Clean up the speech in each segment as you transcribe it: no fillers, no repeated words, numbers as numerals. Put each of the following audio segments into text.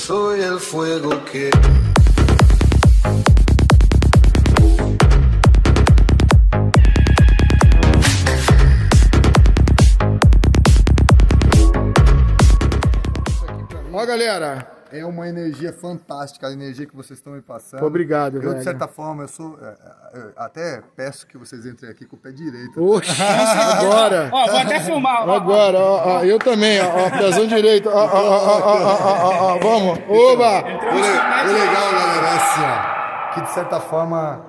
soy el fuego que... Ó, galera, É uma energia fantástica, a energia que vocês estão me passando. obrigado, Eu, velho. de certa forma, eu até peço que vocês entrem aqui com o pé direito. Oxi, agora. Ó, vou até filmar. Ó. Agora, ó, eu também, ó, pezão direito, ó, vamos, oba! O legal, galera, é assim, ó, que de certa forma,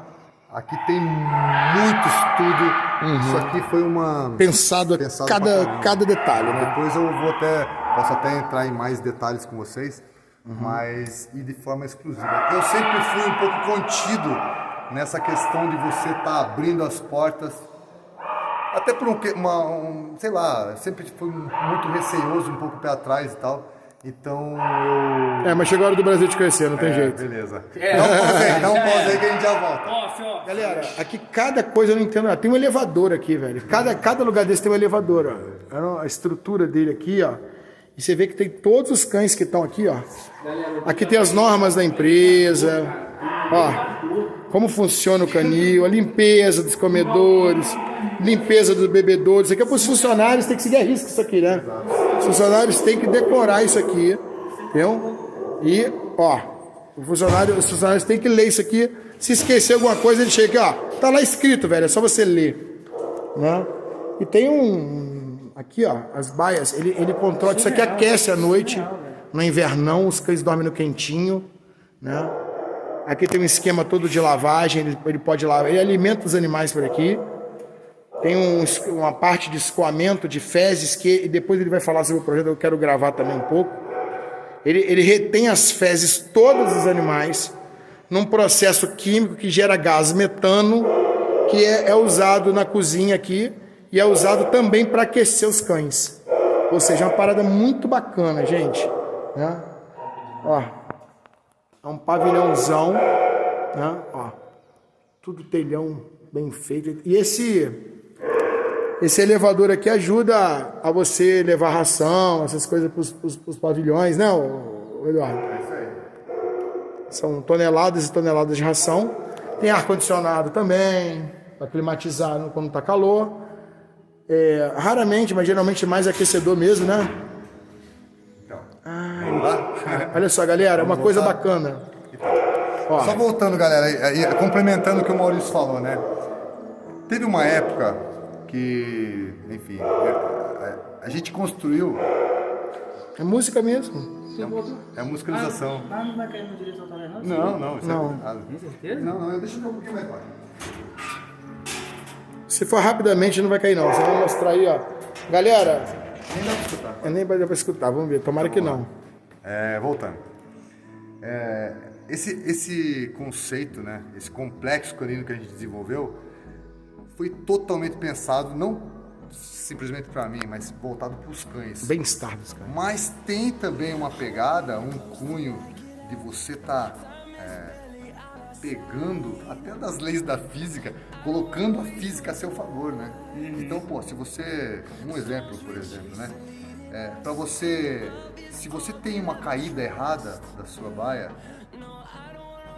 aqui tem muito estudo, isso aqui foi uma... Pensado pra caramba. cada detalhe, né? Depois eu posso até entrar em mais detalhes com vocês, mas e de forma exclusiva. Eu sempre fui um pouco contido nessa questão de você estar abrindo as portas, até por sei lá, sempre fui muito receoso, um pouco pé atrás e tal. Então eu... Mas chegou a hora do Brasil te conhecer, não tem jeito. Beleza. Dá um pause aí que a gente já volta. Ó. Galera, aqui cada coisa eu não entendo. Tem um elevador aqui, velho. Cada lugar desse tem um elevador, ó. A estrutura dele aqui, ó. E você vê que tem todos os cães que estão aqui, ó. Aqui tem as normas da empresa, ó. Como funciona o canil, a limpeza dos comedores, limpeza dos bebedouros. Isso aqui é para os funcionários, tem que seguir a risca isso aqui, né? Os funcionários têm que decorar isso aqui, entendeu? E, ó, os funcionários têm que ler isso aqui. Se esquecer alguma coisa, ele chega aqui, ó. Tá lá escrito, velho, é só você ler, né? E tem aqui, ó, as baias, ele controla, isso aqui aquece à noite, no invernão, os cães dormem no quentinho, né? Aqui tem um esquema todo de lavagem, ele pode lavar, ele alimenta os animais por aqui. Tem uma parte de escoamento de fezes, que depois ele vai falar sobre o projeto, eu quero gravar também um pouco. Ele retém as fezes todos os animais num processo químico que gera gás metano, que é usado na cozinha aqui, e é usado também para aquecer os cães. Ou seja, é uma parada muito bacana, gente. Né? Ó, é um pavilhãozão, né? Ó, tudo telhão bem feito. E esse elevador aqui ajuda a você levar ração, essas coisas para os pavilhões, né, Eduardo? É isso aí. São toneladas e toneladas de ração. Tem ar-condicionado também, para climatizar quando está calor. Raramente, mas geralmente mais aquecedor mesmo, né? Então, vamos lá? Olha só, galera, uma coisa bacana. Ó. Só voltando, galera, complementando o que o Maurício falou, né? Teve uma época que, enfim, a gente construiu... É música mesmo. É musicalização. Não vai cair no direito autoral, não? Não. Não. Tem certeza? Não, deixa eu um pouquinho mais baixo. Se for rapidamente, não vai cair, não. Você vai mostrar aí, ó. Galera... Nem dá pra escutar. Nem vai dar pra escutar, vamos ver. Tomara que não. Voltando. Esse conceito, né? Esse complexo canino que a gente desenvolveu foi totalmente pensado, não simplesmente para mim, mas voltado para os cães. Bem-estar dos cães. Mas tem também uma pegada, um cunho de você estar pegando até das leis da física, colocando a física a seu favor, né? Então, se você... Um exemplo, por exemplo, né? Para você... Se você tem uma caída errada da sua baia,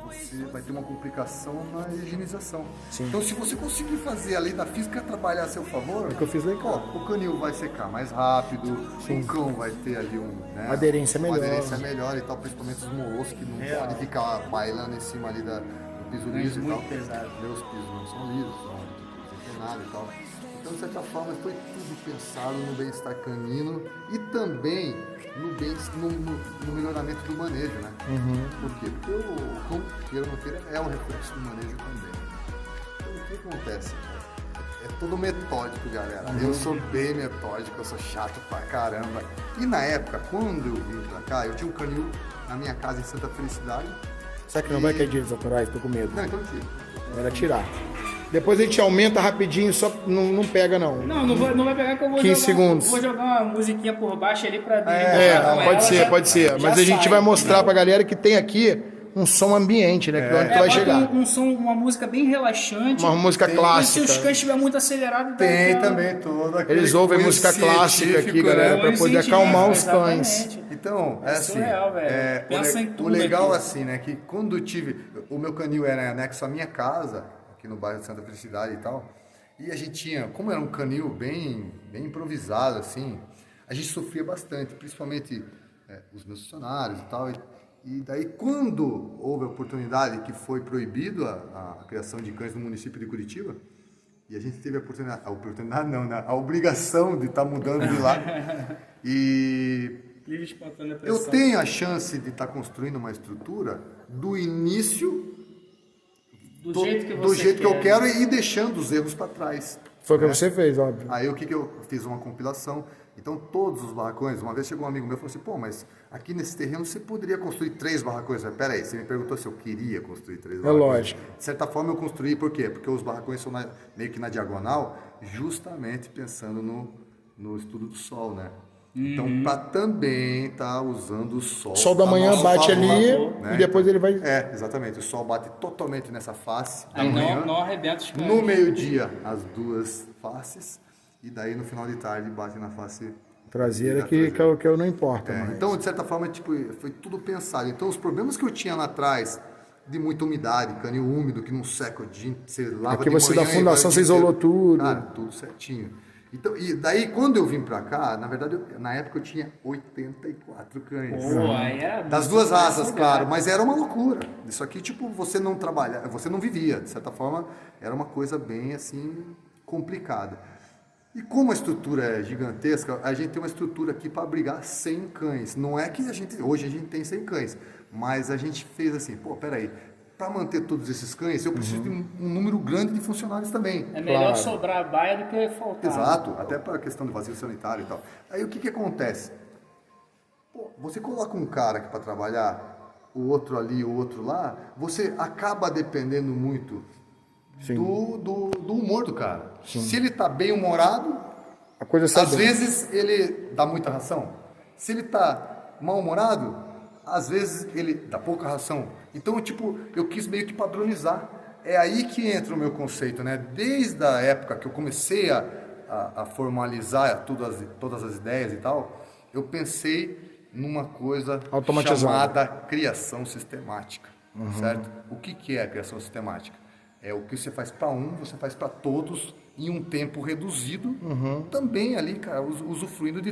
você vai ter uma complicação na higienização. Sim. Então, se você conseguir fazer a lei da física trabalhar a seu favor, É o que eu fiz lá em casa. o canil vai secar mais rápido, Sim. o cão vai ter ali Uma aderência melhor. Uma aderência melhor e tal, principalmente os molosos que não podem ficar bailando em cima ali do piso liso e tal. Muito pesado. Os pisos não são lisos, são desempenados e tal. Então, de certa forma, foi tudo pensado no bem-estar canino e também no melhoramento do manejo, né? Por quê? Porque o cão, queira ou não queira, é um reflexo do manejo também. Então, o que acontece? É todo metódico, galera. Eu sou bem metódico, eu sou chato pra caramba. E na época, quando eu vim pra cá, eu tinha um canil na minha casa em Santa Felicidade. Será que não vai cair direitos autorais? Tô com medo. Não, então tira. Vai tirar. Depois a gente aumenta rapidinho, só não pega não. Não vai pegar que eu vou 15 segundos. Vou jogar uma musiquinha por baixo ali pra dentro. Pode ser. Mas a gente vai mostrar pra galera que tem aqui um som ambiente, né? Que é onde tu vai bota chegar. um som, uma música bem relaxante. Uma música E se clássica. os cães estiver muito acelerado, Tem também todo aquele Eles ouvem cunho música clássica aqui, científico, galera, né? pra poder acalmar os cães. Exatamente. Então, é assim, surreal, velho. Pensa em o tudo legal aqui. assim, né, que quando eu tive, o meu canil era anexo à minha casa, aqui no bairro de Santa Felicidade e tal, e a gente tinha, como era um canil bem improvisado, assim, a gente sofria bastante, principalmente os meus funcionários e tal, e daí quando houve a oportunidade que foi proibido a criação de cães no município de Curitiba, e a gente teve a obrigação de estar mudando de lá, e Livre espontânea pressão. eu tenho a chance de estar construindo uma estrutura do início Do jeito que do você jeito que eu quer. quero e deixando os erros para trás. Foi o que você fez, óbvio. Aí o que eu fiz uma compilação. Então todos os barracões, uma vez chegou um amigo meu e falou assim, pô, mas aqui nesse terreno você poderia construir 3 barracões. Eu falei, peraí, você me perguntou se eu queria construir 3 barracões. Lógico. De certa forma eu construí, por quê? Porque os barracões são meio que na diagonal, justamente pensando no estudo do sol, né? Então, para também estar usando o sol. O sol da a manhã nosso bate favor, ali né? e depois ele vai... É, exatamente. O sol bate totalmente nessa face da Aí manhã. não arrebenta os cães. No meio-dia, as 2 faces. E daí, no final de tarde, bate na face Traseira da que eu não importa mais. Então, de certa forma, tipo, foi tudo pensado. Então, os problemas que eu tinha lá atrás, de muita umidade, canil úmido, que não seca o dia, você lava Aqui de você manhã da e fundação, vai o você dia inteiro. isolou tudo. Cara, tudo certinho. Então, e daí, quando eu vim pra cá, na verdade, na época eu tinha 84 cães. Pô, aí era Das muito 2 raças, mais claro, lugar. mas era uma loucura. Isso aqui, tipo, você não trabalha, você não vivia. De certa forma, era uma coisa bem, assim, complicada. E como a estrutura é gigantesca, a gente tem uma estrutura aqui para abrigar 100 cães. Não é que hoje a gente tem 100 cães, mas a gente fez assim, pô, peraí, para manter todos esses cães, eu preciso de um número grande de funcionários também. É melhor Claro. sobrar a baia do que faltar. Exato, até para a questão do vazio sanitário e tal. Aí o que acontece? Pô, você coloca um cara aqui para trabalhar, o outro ali, o outro lá, você acaba dependendo muito do humor do cara. Se ele tá bem humorado, A coisa sai às bem. vezes ele dá muita ração. Se ele tá mal-humorado, às vezes ele dá pouca ração. Então, tipo, eu quis meio que padronizar. É aí que entra o meu conceito, né? Desde a época que eu comecei a formalizar todas as ideias e tal, eu pensei numa coisa Automatizada. chamada criação sistemática, certo? O que é a criação sistemática? É o que você faz para você faz para todos em um tempo reduzido, também ali, cara, usufruindo de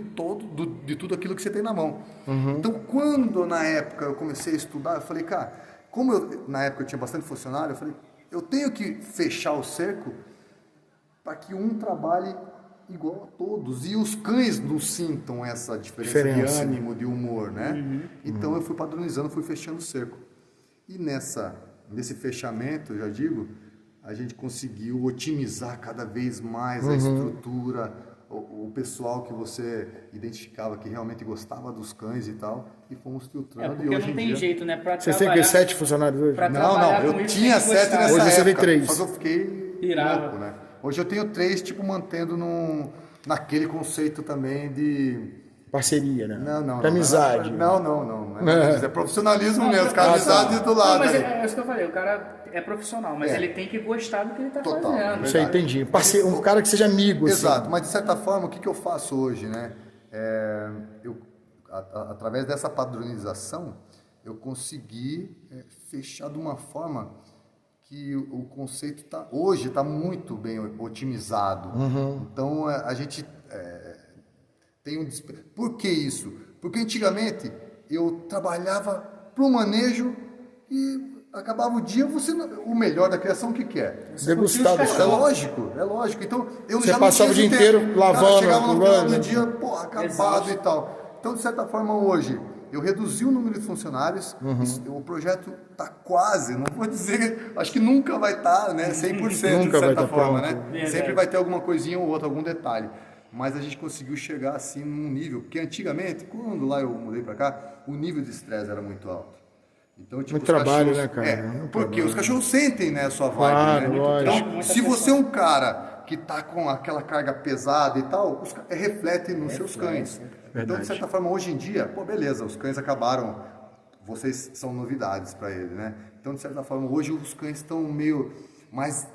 tudo aquilo que você tem na mão. Então, quando na época eu comecei a estudar, eu falei, cara, na época eu tinha bastante funcionário, eu falei, eu tenho que fechar o cerco para que um trabalhe igual a todos. E os cães não sintam essa diferença de ânimo, de humor, né? Então eu fui padronizando, fui fechando o cerco. E nesse fechamento, eu já digo, a gente conseguiu otimizar cada vez mais a estrutura, o pessoal que você identificava que realmente gostava dos cães e tal, e fomos filtrando. Porque e hoje não em tem dia... jeito, né? Pra Vocês têm trabalhar, aqui 7 funcionários hoje? pra Não, trabalhar eu comigo, tinha tem que 7 gostar. nessa Hoje você tem época, 3. só que eu fiquei Pirava. louco, né? Hoje eu tenho 3, tipo, mantendo naquele conceito também de... Parceria, né? Não. De amizade. Não é profissionalismo mesmo, com a amizade do lado. Não, mas ali. é isso que eu falei, o cara é profissional, mas ele tem que gostar do que ele tá Total. fazendo. Isso aí, entendi. Um cara que seja amigo, assim. Exato, mas de certa forma, o que eu faço hoje, né? Através dessa padronização, eu consegui fechar de uma forma que o conceito hoje está muito bem otimizado. Então, a gente tem um... Por que isso? Porque antigamente eu trabalhava para o manejo e acabava o dia, o melhor da criação, o que é? Degustado. É lógico. Então, eu Você já não passava tinha o dia esse tempo. inteiro lavando, Cara, chegava no final pulando. do dia, acabado Exausto. e tal. Então, de certa forma, hoje, eu reduzi o número de funcionários, o projeto está quase, não vou dizer, acho que nunca vai estar, né, 100%, Nunca de vai certa tá forma, pronto. né? Verdade. Sempre vai ter alguma coisinha ou outra, algum detalhe. Mas a gente conseguiu chegar assim num nível, porque antigamente, quando lá eu mudei para cá, o nível de estresse era muito alto. Então, tipo, Muito os trabalho, cachorros- né, cara? Muito porque trabalho. os cachorros sentem, né, a sua vibe, Claro, né? lógico. Então, se você é um cara que tá com aquela carga pesada e tal, reflete nos seus cães. Então, de certa forma, hoje em dia, pô, beleza, os cães acabaram vocês são novidades para ele, né? Então, de certa forma, hoje os cães estão meio mais...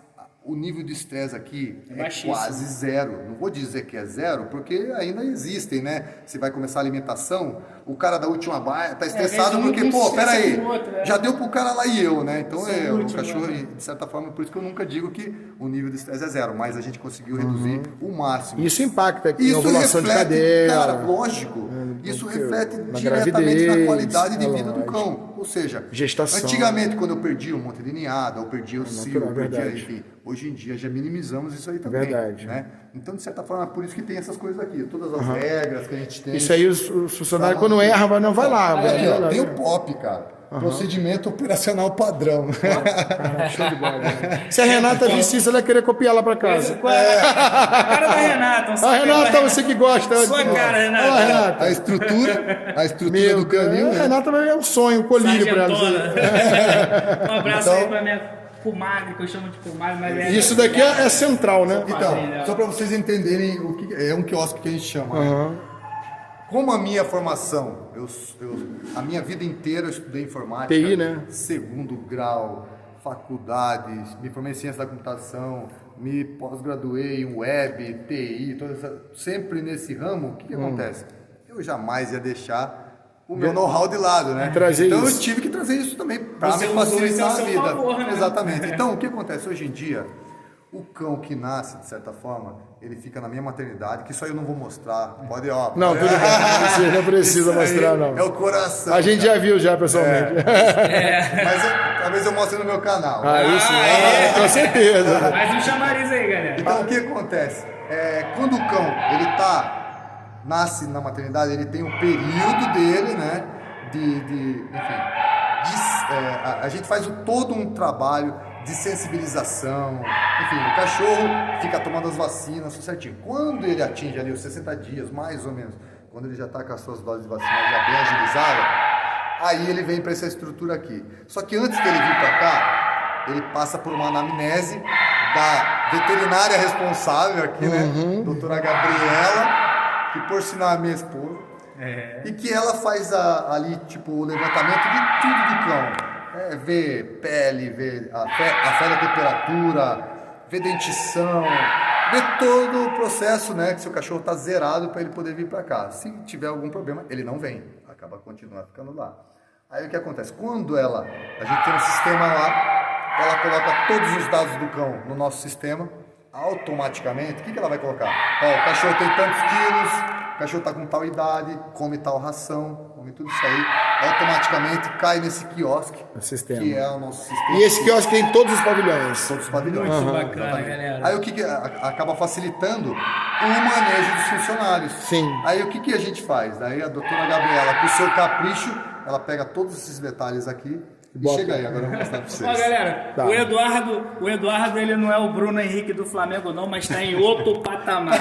O nível de estresse aqui é quase zero. Não vou dizer que é zero, porque ainda existem, né? Você vai começar a alimentação, o cara da última baia tá estressado porque, pô, peraí, já deu pro cara lá e eu, né? Então, o cachorro, de certa forma, por isso que eu nunca digo que o nível de estresse é zero, mas a gente conseguiu reduzir o máximo. Isso impacta aqui na ovulação de cadela. Cara, lógico. Isso reflete diretamente na qualidade de vida do cão. Ou seja, gestação. Antigamente, quando eu perdia um monte de ninhada, eu perdia o cio, eu perdia, enfim. Hoje em dia já minimizamos isso aí também. Verdade. Né? Então, de certa forma, é por isso que tem essas coisas aqui. Todas as regras que a gente tem. Isso aí, os funcionários, quando erra, não vai lá. Aqui, ó, tem o POP, cara. Procedimento operacional padrão. Show de bola. Se a Renata visse isso, ela ia querer copiar lá pra casa. A cara da Renata. A Renata, você que gosta. Sua cara, Renata. Olha, Renata. A estrutura do canil. A Renata é um sonho, um colírio pra ela. Um abraço aí pra minha comadre, que eu chamo de comadre, mas Isso daqui é central, né? Então, só para vocês entenderem o que é um quiosque que a gente chama. Né? Como a minha formação, a minha vida inteira eu estudei informática, TI, né? Segundo grau, faculdades, me formei em ciência da computação, me pós-graduei em web, TI, sempre nesse ramo. O que acontece? Eu jamais ia deixar o meu know-how de lado, né? Então eu tive que trazer isso também para me facilitar a vida. Favor, né? Exatamente. Então o que acontece hoje em dia? O cão que nasce, de certa forma, ele fica na minha maternidade, que isso aí eu não vou mostrar. Pode, ó. Não, tudo bem. Você não precisa mostrar, não. É o coração. A gente já viu já, pessoalmente. Mas talvez eu mostre no meu canal. Isso, com certeza. Mais um chamariz aí, galera. Então, o que acontece? Quando o cão, ele nasce na maternidade, ele tem um período dele, né? A gente faz todo um trabalho de sensibilização, enfim, o cachorro fica tomando as vacinas tudo certinho. Quando ele atinge ali os 60 dias, mais ou menos, quando ele já está com as suas doses de vacina já bem agilizadas, aí ele vem para essa estrutura aqui. Só que antes dele vir para cá, ele passa por uma anamnese da veterinária responsável aqui, né, doutora Gabriela, que por sinal é minha esposa, e que ela faz ali, tipo, o levantamento de tudo do cão. Ver pele, ver a fé da temperatura, ver dentição, ver todo o processo, né? Que seu cachorro está zerado para ele poder vir para cá. Se tiver algum problema, ele não vem, acaba continuando ficando lá. Aí o que acontece? Quando a gente tem um sistema lá, ela coloca todos os dados do cão no nosso sistema, automaticamente, o que ela vai colocar? O cachorro tem tantos quilos, o cachorro está com tal idade, come tal ração, come tudo isso aí, automaticamente cai nesse quiosque, que é o nosso sistema. E esse quiosque tem em todos os pavilhões. Todos os pavilhões. Muito bacana, galera. Aí o que acaba facilitando o manejo dos funcionários. Sim. Aí o que a gente faz? Aí a doutora Gabriela, com o seu capricho, ela pega todos esses detalhes aqui e chega aí, agora eu vou mostrar pra vocês. Ó, galera, o Eduardo, ele não é o Bruno Henrique do Flamengo, não, mas tá em outro patamar.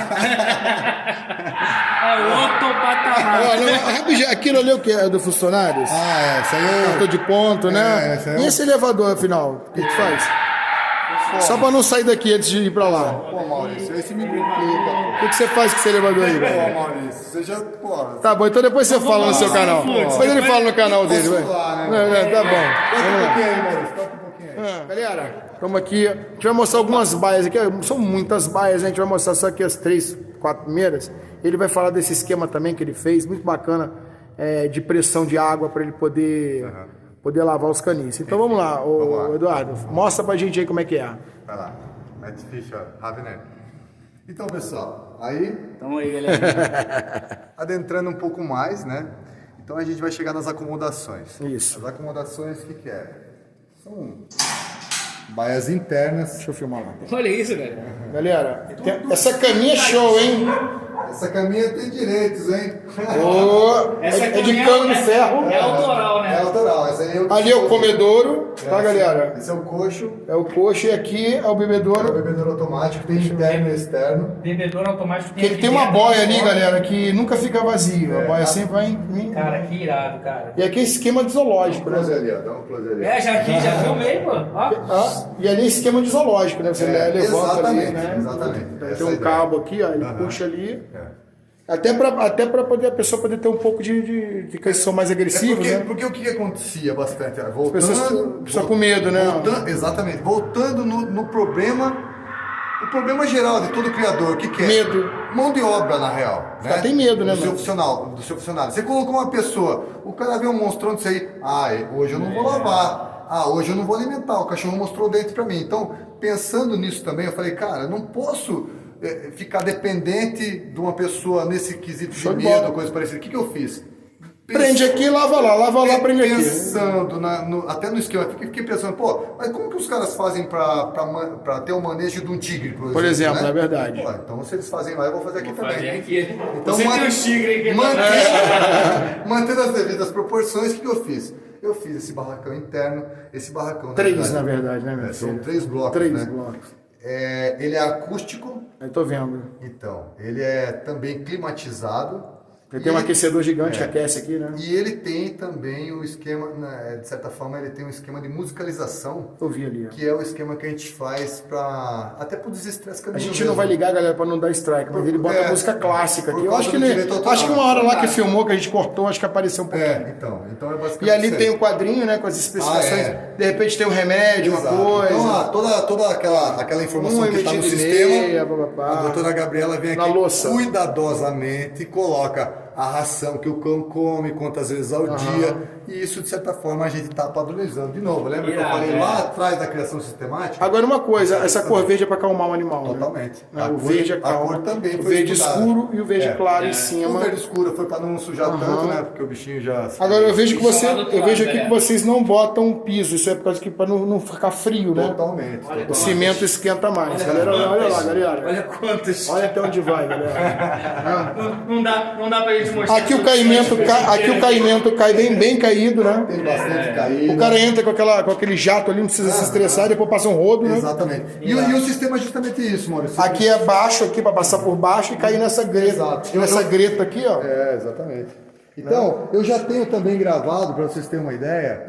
Outro patamar. Olha, aquilo ali é o que? É do funcionários? Essa aí é... Cartão de ponto, né? E esse elevador, afinal? O que faz? Só pra não sair daqui antes de ir pra lá. Pô, Maurício, esse me complica, O que você faz com esse elevador aí, velho? Pô, Maurício, você já... Pô, Tá bom, então depois você fala no seu canal. Depois ele fala no canal dele, velho. Tá bom. Toca um pouquinho aí, Maurício, toca um pouquinho aí. Galera, estamos aqui. A gente vai mostrar algumas baias aqui. São muitas baias, a gente vai mostrar só aqui as 3, 4 primeiras. Ele vai falar desse esquema também que ele fez, muito bacana, de pressão de água para ele poder lavar os canis. Então vamos lá, Eduardo, mostra pra gente aí como é que é. Vai lá, Matt Fischer, Ravener. Então, pessoal, aí... Tamo aí, galera. Adentrando um pouco mais, né? Então a gente vai chegar nas acomodações. Isso. As acomodações, o que é? São baias internas. Deixa eu filmar lá. Olha isso, velho. Galera, essa caminha é show, hein? Essa caminha tem direitos, hein? É de cano de ferro. É autoral, né? É autoral. Essa aí Ali é o comedouro, tá, galera? Esse é o coxo. É o coxo e aqui é o É o bebedouro. bebedouro automático, tem interno e externo. Bebedouro automático. Que ele tem uma boia ali, galera, que nunca fica vazio. A boia sempre vai em... Cara, que irado, cara. E aqui é esquema de zoológico, né? Close ali, ó. Dá um close ali. Já filmei, pô. Ó. E ali é esquema de zoológico, né? Você levanta ali, Exatamente, né? exatamente. Tem um cabo aqui, ó, ele puxa ali. Até pra poder a pessoa poder ter um pouco de cães que são mais agressivos, né? Porque o que acontecia bastante? Pessoa com medo, né? Exatamente. Voltando no problema, o problema geral de todo criador, o que é? Medo. Mão de obra, na real. Os caras têm medo, né, do seu funcionário. Você colocou uma pessoa, o cara vê um monstrão disso aí, hoje eu não vou lavar, hoje eu não vou alimentar, o cachorro mostrou o dente pra mim. Então, pensando nisso também, eu falei, cara, eu não posso ficar dependente de uma pessoa nesse quesito de medo, coisa parecida. O que eu fiz? Prende aqui, lava lá, prende aqui. Pensando até no esquema, fiquei pensando, mas como que os caras fazem pra ter o manejo de um tigre, por exemplo, né? é verdade. Então se eles fazem lá, eu vou fazer aqui também. Fazer aqui. Então, Você tem os tigres aqui. Mantendo as devidas proporções, o que eu fiz? Eu fiz esse barracão interno, esse barracão... Na verdade, né, meu filho? São 3 blocos, Três blocos. Ele é acústico. Eu tô vendo. Então, ele é também climatizado. Ele tem um aquecedor gigante que aquece aqui, né? E ele tem também o esquema, de certa forma, ele tem um esquema de musicalização. Eu vi ali, ó. Que é o esquema que a gente faz até pro desestresse canino. A gente não vai ligar, galera, pra não dar strike, mas ele bota música clássica aqui. Eu acho que uma hora lá que filmou, que a gente cortou, acho que apareceu um pouquinho. Então é basicamente. E ali tem o quadrinho, né, com as especificações. De repente tem um remédio, Exato. uma coisa. Então, toda aquela informação que está no sistema, a doutora Gabriela vem aqui cuidadosamente e coloca a ração que o cão come, quantas vezes ao dia, e isso, de certa forma, a gente está padronizando. De novo, lembra que eu falei lá atrás da criação sistemática? Agora, uma coisa, essa cor verde é para acalmar o animal. Totalmente. Né? O verde é calmo. A cor também o foi verde estudada. escuro e o verde claro em cima. O verde escuro foi para não sujar tanto, né? Porque o bichinho já... Agora, eu vejo aqui que vocês não botam piso, isso é por causa que para não ficar frio, né? Totalmente. O cimento esquenta mais. Galera, olha lá, galera. Olha quantos. Olha até onde vai, galera. Não dá pra gente mostrar. Aqui o caimento cai bem caído, né? Tem bastante caída. O cara entra com aquele jato ali, não precisa se estressar, depois passa um rodo, né? Exatamente. E o sistema é justamente isso, Maurício. Aqui é baixo, aqui para passar por baixo e cair nessa greta. Exato. Nessa greta aqui, ó. Exatamente. Então, eu já tenho também gravado, para vocês terem uma ideia,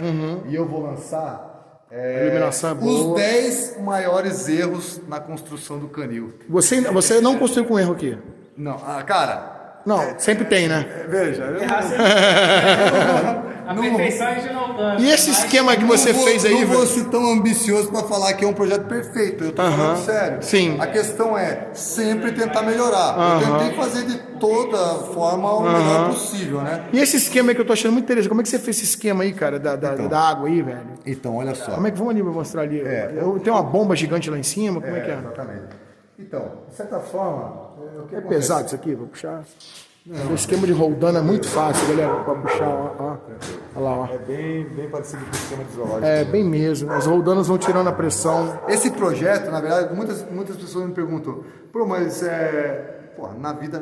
e eu vou lançar A iluminação é boa. os 10 maiores erros na construção do canil. Você não construiu com erro aqui? Não, cara... Não, sempre tem, né? Veja, A perfeição a gente não alcança. E esse esquema que você fez aí, não vou velho? ser tão ambicioso para falar que é um projeto perfeito. Eu tô falando sério. Sim. A questão é sempre tentar melhorar. Eu tentei fazer de toda forma o melhor possível, né? E esse esquema aí que eu tô achando muito interessante. Como é que você fez esse esquema aí, cara, da água aí, velho? Então, olha só. Como é que vamos ali pra mostrar ali? Tem uma bomba gigante lá em cima, como é que é? Exatamente. Então, de certa forma... É pesado isso aqui, vou puxar. O esquema de roldana é muito fácil, galera, pra puxar, ó. Olha lá, ó. É bem parecido com o esquema de zoológico. É, bem mesmo. As roldanas vão tirando a pressão. Esse projeto, na verdade, muitas pessoas me perguntam, mas na vida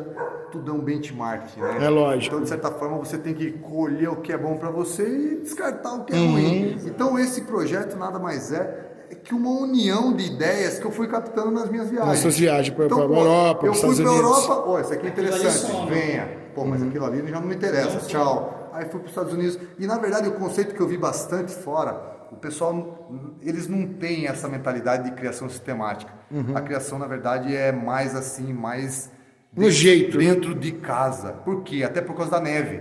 tudo é um benchmark, né? É lógico. Então, de certa forma, você tem que colher o que é bom para você e descartar o que é ruim. Então, esse projeto nada mais é que uma união de ideias que eu fui captando nas minhas viagens. Nas suas viagens para Então, a Europa, para os Estados Unidos. Eu fui para a Europa, isso aqui é interessante, venha. Mas aquilo ali já não me interessa, tchau. Aí fui para os Estados Unidos. E, na verdade, o conceito que eu vi bastante fora, o pessoal, eles não têm essa mentalidade de criação sistemática. A criação, na verdade, é mais assim, mais... No jeito. Dentro de casa. Por quê? Até por causa da neve.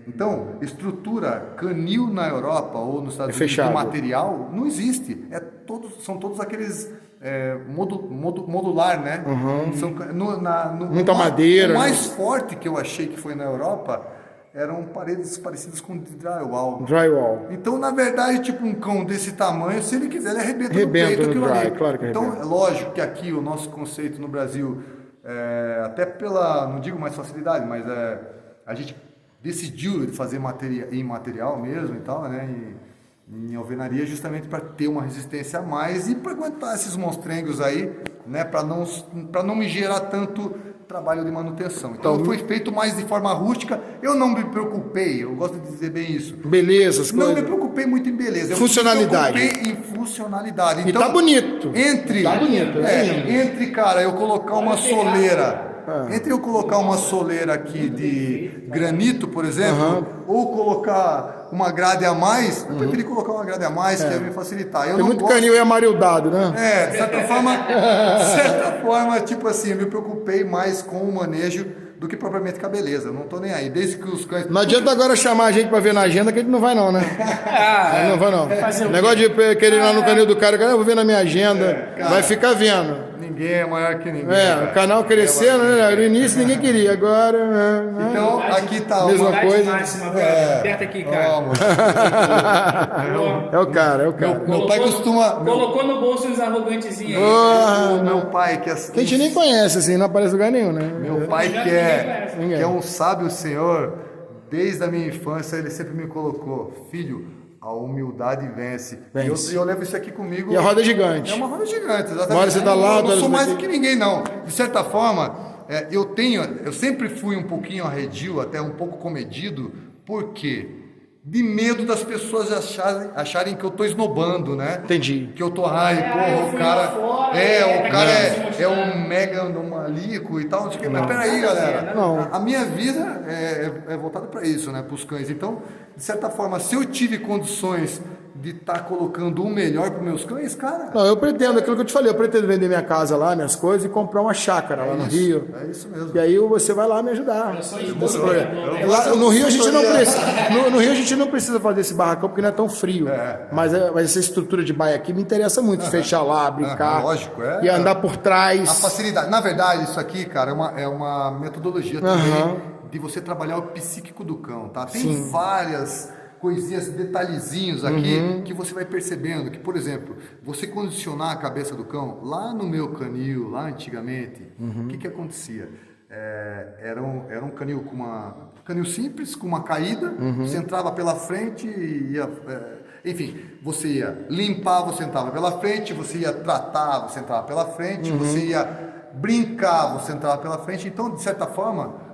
Então, estrutura canil na Europa ou nos Estados Unidos de material não existe. São todos aqueles modular, né? São, muita madeira. O mais forte que eu achei que foi na Europa eram paredes parecidas com drywall. Então, na verdade, tipo um cão desse tamanho, se ele quiser, ele arrebenta no peito aquilo ali. Claro que então, é lógico que aqui o nosso conceito no Brasil, até pela, não digo mais facilidade, mas a gente decidiu fazer em material mesmo e tal, né? Em alvenaria, justamente para ter uma resistência a mais e para aguentar esses monstrengos aí, né? Para não me gerar tanto trabalho de manutenção. Então foi feito mais de forma rústica. Eu não me preocupei, eu gosto de dizer bem isso. Beleza, as coisas. Não me preocupei muito em beleza. Funcionalidade. Eu me preocupei em funcionalidade. E então, tá bonito. Tá bonito, entre, cara, eu colocar uma soleira. Entre eu colocar uma soleira aqui de granito, por exemplo, ou colocar uma grade a mais, eu preferi colocar uma grade a mais, que ia me facilitar. Tem muito canil e amarildado, né? De certa forma, tipo assim, eu me preocupei mais com o manejo do que propriamente com a beleza. Eu não tô nem aí. Desde que os cães... Não adianta agora chamar a gente pra ver na agenda que a gente não vai não, né? Não vai não. Fazer o O negócio de querer ir lá no canil do cara, eu vou ver na minha agenda, cara. vai ficar vendo. Ninguém é maior que ninguém. É, cara. o canal crescendo, né? No início ninguém queria, agora... Então, aqui tá Mesma uma... coisa. Máxima, aperta aqui, cara. Ó, moço. É o cara. Meu pai costuma... Colocou no bolso uns arrogantezinhos aí. Porra, Meu pai que é... que a gente nem conhece, assim, não aparece em lugar nenhum, né? Meu pai Já que ninguém é um sábio senhor, desde a minha infância ele sempre me colocou, filho, a humildade vence. Vence. E eu levo isso aqui comigo. E a roda é gigante. É uma roda gigante, exatamente. Uma hora você tá lá, eu não outra sou hora mais você do que ninguém, não. De certa forma, eu sempre fui um pouquinho arredio, até um pouco comedido, por quê? De medo das pessoas acharem que eu tô esnobando, né? Entendi. Que eu tô, porra, o cara é um mega anomalíaco e tal, não sei o quê. Mas peraí, galera. Não. A minha vida é voltada para isso, né? Para os cães. Então, de certa forma, se eu tive condições de estar colocando o melhor para meus cães, cara. Não, eu pretendo, aquilo que eu te falei, eu pretendo vender minha casa lá, minhas coisas e comprar uma chácara lá no Rio. É isso mesmo. E aí você vai lá me ajudar. Lá, no Rio a gente não precisa. No Rio a gente não precisa fazer esse barracão porque não é tão frio. Mas essa estrutura de baia aqui me interessa muito. Fechar lá, brincar. Lógico, e andar por A trás. facilidade. Na verdade, isso aqui, cara, é uma metodologia também de você trabalhar o psíquico do cão, tá? Tem várias coisinhas, detalhezinhos aqui que você vai percebendo que, por exemplo, você condicionar a cabeça do cão, lá no meu canil, lá antigamente, o que acontecia? Era um canil canil simples, com uma caída, você entrava pela frente e ia... enfim, você ia limpar, você entrava pela frente, você ia tratar, você entrava pela frente, você ia brincar, você entrava pela frente. Então, de certa forma,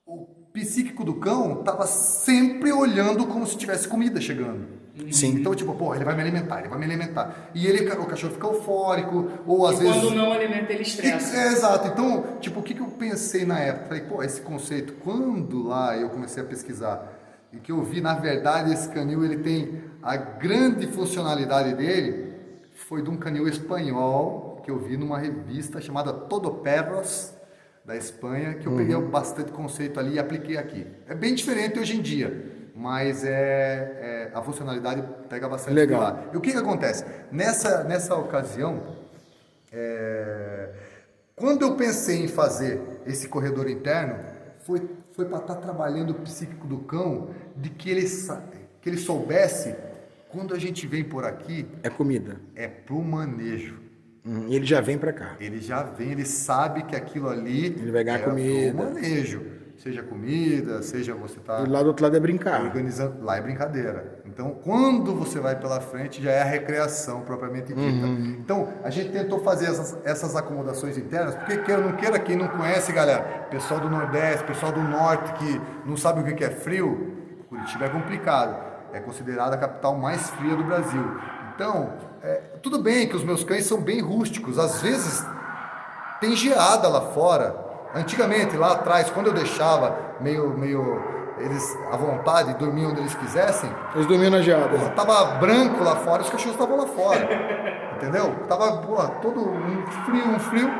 o psíquico do cão estava sempre olhando como se tivesse comida chegando. Sim. Então, tipo, ele vai me alimentar, ele vai me alimentar. E o cachorro fica eufórico, ou às E vezes... quando não alimenta, ele estressa. Exato. Então, tipo, o que eu pensei na época? Falei, esse conceito, quando lá eu comecei a pesquisar, e que eu vi, na verdade, esse canil, ele tem a grande funcionalidade dele, foi de um canil espanhol, que eu vi numa revista chamada Todo Perros, da Espanha, que eu peguei bastante conceito ali e apliquei aqui. É bem diferente hoje em dia, mas a funcionalidade pega bastante Legal. lá. E o que acontece? Nessa ocasião, quando eu pensei em fazer esse corredor interno, foi para estar trabalhando o psíquico do cão, de que ele soubesse, quando a gente vem por aqui, É comida. é pro manejo. E ele já vem pra cá. Ele já vem, ele sabe que aquilo ali Ele vai ganhar é comida. pro manejo. Seja comida, seja você tá E lá do outro lado é brincar. organizando. Lá é brincadeira. Então, quando você vai pela frente, já é a recreação propriamente dita. Então, a gente tentou fazer essas acomodações internas, porque queira ou não queira, quem não conhece, galera, pessoal do Nordeste, pessoal do Norte que não sabe o que é frio, Curitiba é complicado. É considerada a capital mais fria do Brasil. Então, tudo bem que os meus cães são bem rústicos. Às vezes, tem geada lá fora. Antigamente, lá atrás, quando eu deixava meio eles à vontade, dormiam onde eles quisessem, Eles dormiam na geada. tava branco lá fora, os cachorros estavam lá fora. Entendeu? Tava todo um frio.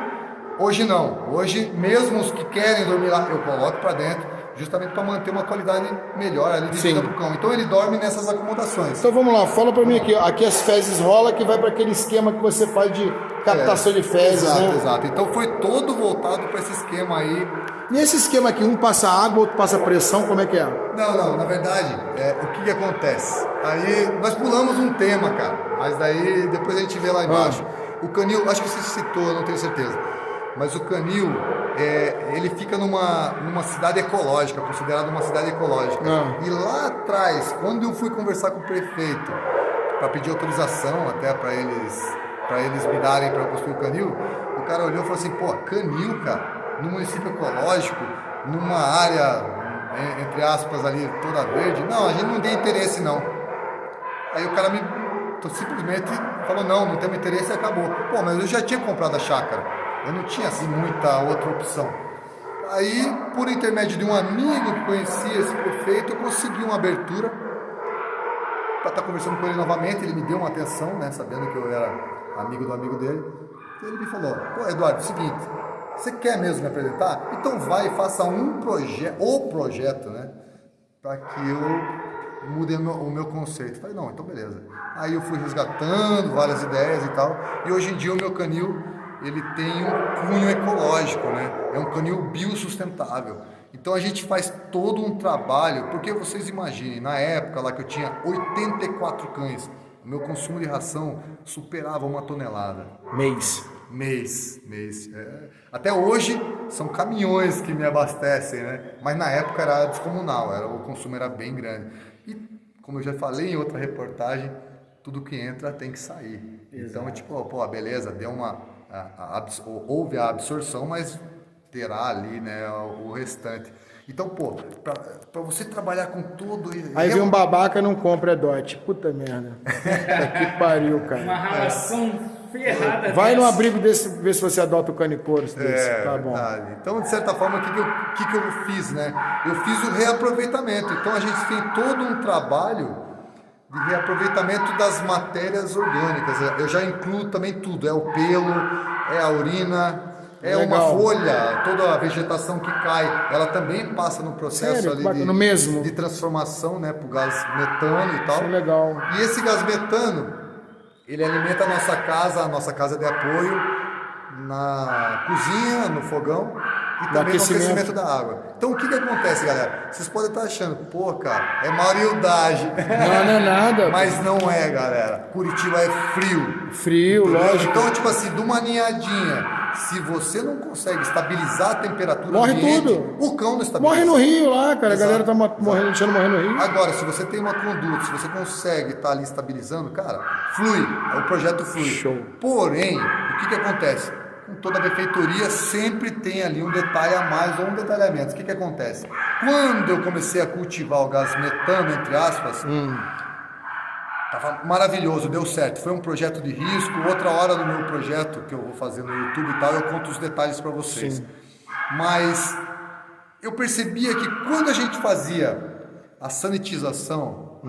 Hoje não. Hoje, mesmo os que querem dormir lá, eu coloco para dentro, justamente para manter uma qualidade melhor ali de vida pro cão. Então ele dorme nessas acomodações. Então vamos lá, fala pra mim aqui. Aqui as fezes rola que vai para aquele esquema que você faz de captação de fezes, Exato, né? exato. Então foi todo voltado para esse esquema aí. E esse esquema aqui, um passa água, outro passa pressão, como é que é? Não, na verdade, o que acontece? Aí nós pulamos um tema, cara, mas daí depois a gente vê lá embaixo. O canil, acho que você citou, eu não tenho certeza, mas o canil, ele fica numa cidade ecológica, considerada uma cidade ecológica. E lá atrás, quando eu fui conversar com o prefeito para pedir autorização até para eles me darem para construir o canil, o cara olhou e falou assim, canil, cara, no município ecológico, numa área, entre aspas, ali toda verde, não, a gente não tem interesse não. Aí o cara simplesmente falou, não temos interesse e acabou. Mas eu já tinha comprado a chácara, eu não tinha assim muita outra opção. Aí, por intermédio de um amigo que conhecia esse prefeito, eu consegui uma abertura para estar conversando com ele novamente. Ele me deu uma atenção, né, sabendo que eu era amigo do amigo dele. Então ele me falou, Eduardo, é o seguinte, você quer mesmo me apresentar? Então vai e faça o projeto, né? Para que eu mude o meu conceito. Falei, não, então beleza. Aí eu fui resgatando várias ideias e tal, e hoje em dia o meu canil, ele tem um cunho ecológico, né? É um canil biossustentável. Então a gente faz todo um trabalho, porque vocês imaginem, na época lá que eu tinha 84 cães, o meu consumo de ração superava 1 tonelada. Mês. Até hoje são caminhões que me abastecem, né? Mas na época era descomunal, o consumo era bem grande. E como eu já falei em outra reportagem, tudo que entra tem que sair. Exato. Então, tipo, pô, beleza, deu houve a absorção, mas terá ali, né, o restante. Então, pô, pra você trabalhar com tudo... Aí vem um babaca e não compra DOT. Puta merda. Que pariu, cara. Uma relação ferrada. Vai num abrigo desse, ver se você adota o canicoros desse. Tá bom. Verdade. Então, de certa forma, o que eu fiz, né? Eu fiz o reaproveitamento. Então, a gente tem todo um trabalho de reaproveitamento das matérias orgânicas. Eu já incluo também tudo. É o pelo, é a urina... É legal. Uma folha, toda a vegetação que cai, ela também passa no processo. Sério? Ali de transformação, né, para o gás metano e tal. Isso é legal. E esse gás metano, ele alimenta a nossa casa de apoio, na cozinha, no fogão e também no aquecimento da água. Então o que acontece, galera? Vocês podem estar achando, pô, cara, é mariudagem. Não é nada. Mas não é, galera. Curitiba é frio. Frio, lógico. Então, tipo assim, de uma ninhadinha, se você não consegue estabilizar a temperatura morre ambiente, tudo. O cão não estabiliza. Morre no rio lá, cara. Exato. A galera tá morrendo, deixando morrer no rio. Agora, se você tem uma conduta, se você consegue estar ali estabilizando, cara, flui. O projeto flui. Show. Porém, o que acontece? Com toda a benfeitoria sempre tem ali um detalhe a mais ou um detalhe a menos. O que acontece? Quando eu comecei a cultivar o gás metano, entre aspas, tava maravilhoso, deu certo. Foi um projeto de risco. Outra hora do meu projeto que eu vou fazer no YouTube e tal, eu conto os detalhes para vocês. Sim. Mas eu percebia que quando a gente fazia a sanitização,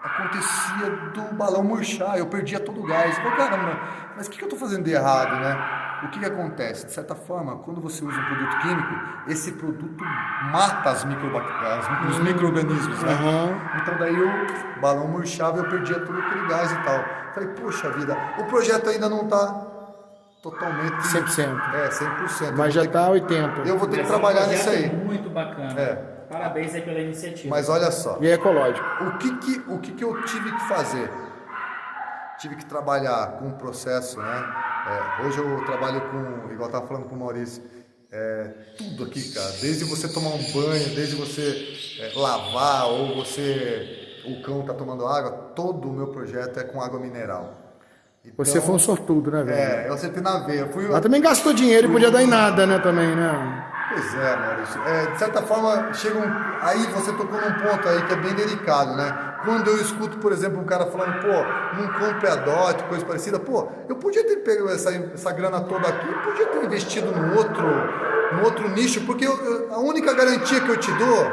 acontecia do balão murchar, eu perdia todo o gás. Eu falei, caramba, mas o que eu estou fazendo de errado, né? O que acontece? De certa forma, quando você usa um produto químico, esse produto mata os micro-organismos, né? Então daí o balão murchava e eu perdia todo aquele gás e tal. Falei, poxa vida, o projeto ainda não está totalmente... 100%. 100%. Mas já está 80%. Eu vou ter que trabalhar nisso aí. Muito bacana. Parabéns aí pela iniciativa. Mas olha só. E é ecológico. O que eu tive que fazer? Tive que trabalhar com o processo, né? Hoje eu trabalho com, igual eu estava falando com o Maurício, tudo aqui, cara. Desde você tomar um banho, desde você lavar, ou o cão tá tomando água, todo o meu projeto é com água mineral. Então, você foi um sortudo, né, velho? eu acertei na veia. Mas também gastou dinheiro e podia dar em nada, né, também, né? Pois é, Maurício. De certa forma, aí você tocou num ponto aí que é bem delicado, né? Quando eu escuto, por exemplo, um cara falando, pô, não compre a DOT, coisa parecida, pô, eu podia ter pego essa grana toda aqui, eu podia ter investido no outro nicho, porque a única garantia que eu te dou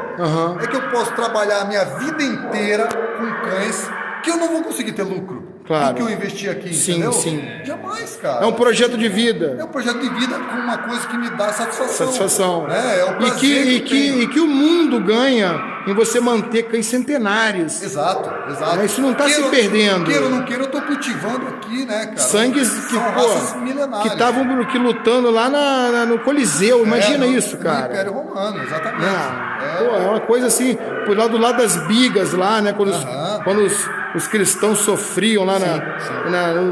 é que eu posso trabalhar a minha vida inteira com cães que eu não vou conseguir ter lucro. Claro. O que eu investi aqui, sim, entendeu? Sim. Jamais, cara. É um projeto de vida. É um projeto de vida com uma coisa que me dá satisfação. Satisfação. É um prazer e que o mundo ganha em você manter cães centenários. Exato. Isso não está se perdendo. Queira ou não queira, eu estou cultivando aqui, né, cara? Sangues que estavam lutando lá no Coliseu. Imagina isso, cara. No Império Romano, exatamente. É uma coisa assim, do lado das bigas lá, né? Quando os cristãos sofriam lá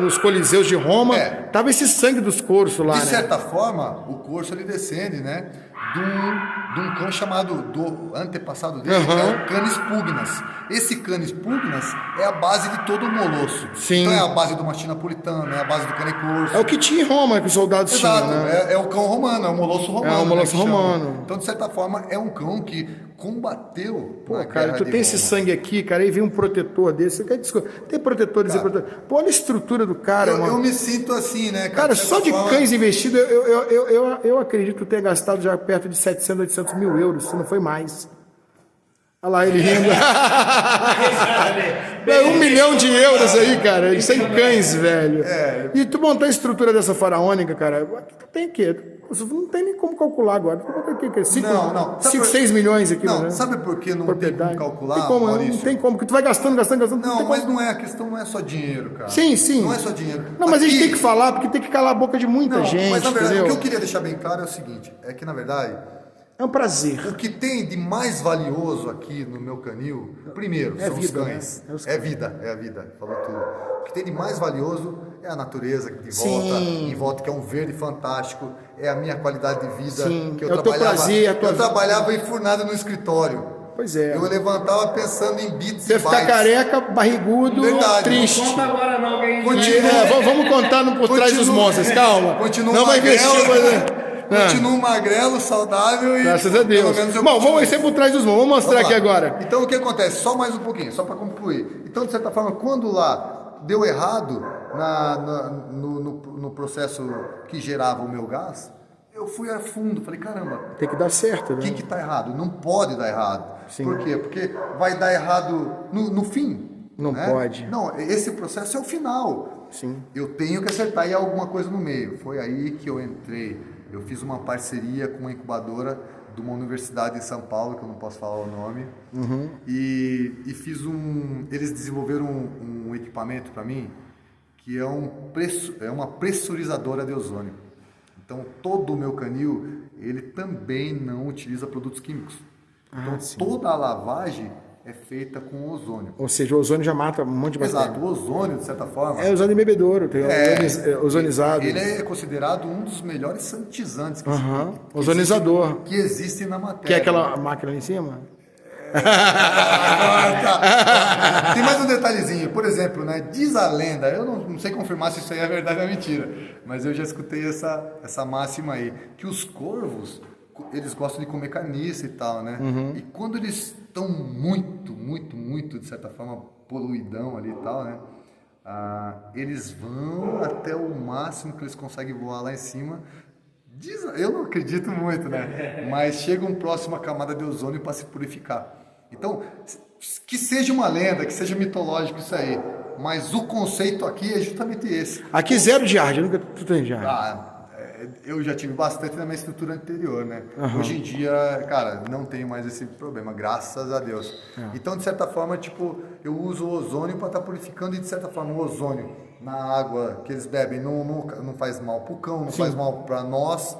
nos Coliseus de Roma, tava esse sangue dos corsos lá, de certa forma, o corso ele descende, né? De um cão chamado, do antepassado dele, que é o Canis pugnas. Esse Canis pugnas é a base de todo o molosso. Sim. Então é a base do mastim napolitano, é a base do cane corso. É o que tinha em Roma, que os soldados tinham, né? É o cão romano, é o molosso romano. É o molosso romano. Então, de certa forma, é um cão que combateu. Pô, cara, tu tem esse sangue aqui, cara, aí vem um protetor desse. Tem protetores e protetores. Pô, olha a estrutura do cara, mano. Eu me sinto assim, né, cara? Só de cães investidos, eu acredito ter gastado já perto de 700, 800 mil euros, se não foi mais. Olha lá, ele rindo. É 1 milhão de euros aí, cara. Isso é em cães, velho. E tu montar a estrutura dessa faraônica, cara, tu tem o quê? Não tem nem como calcular agora. Não. 5, 6 milhões aqui, Não, né? sabe por que não tem como calcular, Tem como, Maurício? não tem como, porque tu vai gastando. Não, mas não é, a questão não é só dinheiro, cara. Sim. Não é só dinheiro. Não, mas a gente tem que falar, porque tem que calar a boca de muita gente, mas na verdade, entendeu? o que eu queria deixar bem claro é o seguinte, é que na verdade, É um prazer. o que tem de mais valioso aqui no meu canil, primeiro, É são vida, os cães. né? É a vida, falou tudo. O que tem de mais valioso é a natureza de Sim. volta, em volta, que é um verde fantástico, é a minha qualidade de vida. Sim, Que eu é o teu prazer, a tua eu trabalhava enfurnado no escritório. Pois é. Eu levantava pensando em bits Você e ficar bytes. careca, barrigudo, Verdade. triste. Conta agora não, que a gente Vamos contar no por trás dos monstros, calma. Continua Não vai magrelo, investir. Continuo magrelo, saudável e... Graças a Deus. pelo menos eu Bom, continuo. vamos ser por trás dos monstros. Vamos mostrar Vamos lá. aqui agora. Então o que acontece? Só mais um pouquinho, só para concluir. Então, de certa forma, quando lá deu errado no processo que gerava o meu gás, eu fui a fundo, falei, caramba, Tem que dar certo, o né? que está errado? Não pode dar errado. Sim. Por quê? Porque vai dar errado no fim. Não né? pode. Não, esse processo é o final. Sim. Eu tenho que acertar aí alguma coisa no meio. Foi aí que eu entrei. Eu fiz uma parceria com uma incubadora de uma universidade em São Paulo, que eu não posso falar o nome, e fiz eles desenvolveram um equipamento para mim que é uma pressurizadora de ozônio. Então todo o meu canil ele também não utiliza produtos químicos. Então toda a lavagem é feita com ozônio. Ou seja, o ozônio já mata um monte de bactéria. Exato, o ozônio, de certa forma... É ozônio em bebedouro, tem ozonizado. Ele é considerado um dos melhores sanitizantes que Ozonizador. que existe na matéria. Que é aquela máquina ali em cima? Tem mais um detalhezinho, por exemplo, né? Diz a lenda, eu não sei confirmar se isso aí é verdade ou mentira, mas eu já escutei essa máxima aí, que os corvos, eles gostam de comer carniça e tal, né? E quando eles estão muito, de certa forma, poluidão ali e tal, né? Eles vão até o máximo que eles conseguem voar lá em cima. Eu não acredito muito, né? Mas chega uma próxima camada de ozônio para se purificar. Então, que seja uma lenda, que seja mitológico isso aí, mas o conceito aqui é justamente esse. Aqui zero de ar, nunca tu tem de ar. Eu já tive bastante na minha estrutura anterior, né? Hoje em dia, cara, não tenho mais esse problema, graças a Deus. Então, de certa forma, tipo, eu uso o ozônio para estar purificando e, de certa forma, o ozônio na água que eles bebem não faz mal para o cão, não faz mal para nós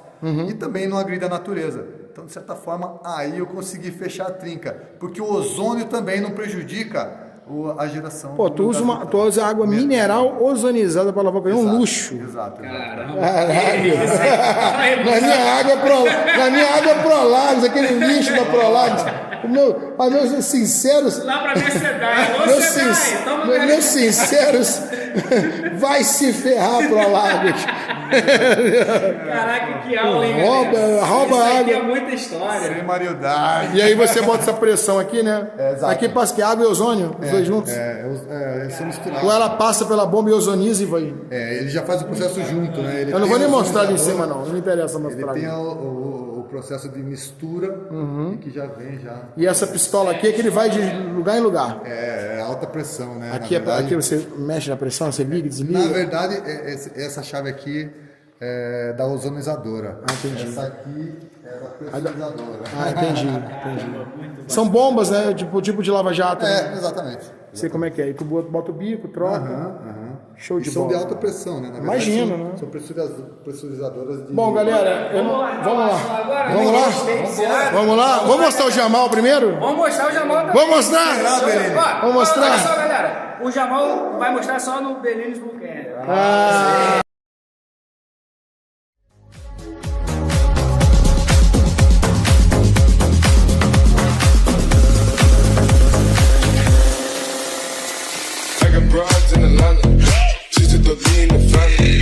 e também não agride a natureza. Então, de certa forma, aí eu consegui fechar a trinca, porque o ozônio também não prejudica a geração. Pô, tu usa água mineral ozonizada para lavar o canhão, é um luxo. Exato. Caralho. Na minha água Prolagos, aquele lixo da Prolagos. Meus sinceros. Lá pra Meus sinceros. Vai se ferrar, Prolagos. Caraca, que aula, hein? Rouba Isso aqui água. é muita história. Sem mariodade. E aí você bota essa pressão aqui, né? Exato. Aqui passa que água e ozônio, os dois juntos. São misturados. Ou ela passa pela bomba e ozoniza e vai. Ele já faz o processo junto, né? Ele Eu não vou tem nem o mostrar ali em ozonizador, cima, não. Não me interessa Ele mostrar. tem o processo de mistura, que já vem já. E essa pistola aqui é que ele vai de lugar em lugar. É alta pressão, né? Aqui, na verdade, aqui você mexe na pressão, você liga, na desliga. verdade, essa chave aqui é da ozonizadora. Entendi. Essa aqui é da pressurizadora. Entendi. São bombas, né? Tipo de lava-jato. Né? Exatamente. Sei como é que é. Aí tu bota o bico, troca. Show E de são bola. de alta pressão, né? Na verdade, Imagino, são, né? São pressurizadoras de... Bom, galera, vamos lá? Agora, Vamos lá? Vamos mostrar o Jamal primeiro? Vamos mostrar o Jamal também. Vamos mostrar? Ó, Vamos mostrar? Olha só, galera. O Jamal vai mostrar só no Belinis Vulcan. I got broads in Atlanta, just to throw in the family.